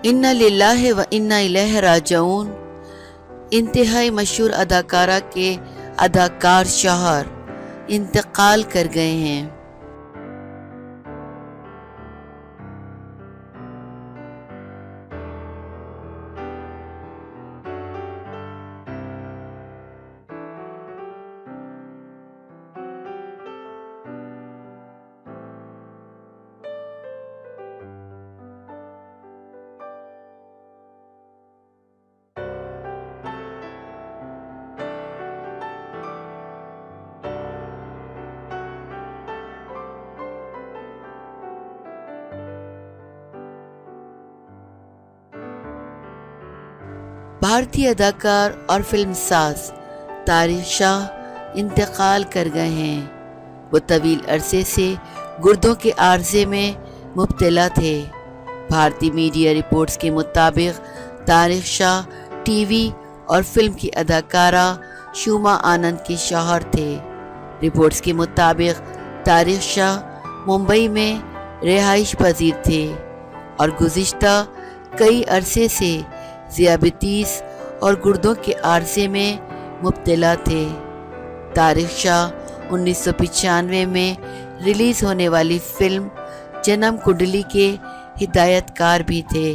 इन्ना लिल्लाहि व इन्ना इलैहि राजिऊन। इंतहाई मशहूर अदाकारा के अदाकार शौहर इंतकाल कर गए हैं। भारतीय अदाकार और फिल्मसाज तारिक शाह इंतकाल कर गए हैं। वो तवील अरसे से गुर्दों के आर्जे में मुब्तला थे। भारतीय मीडिया रिपोर्ट्स के मुताबिक तारिक शाह टीवी और फिल्म की अदाकारा शुमा आनंद के शौहर थे। रिपोर्ट्स के मुताबिक तारिक शाह मुंबई में रिहाइश पजीर थे और गुज़िश्ता कई अरसे से ज़ियाबतीस और गुर्दों के आर्जे में मुब्तला थे। तारिक शाह 1995 में रिलीज़ होने वाली फिल्म जन्म कुंडली के हिदायतकार भी थे।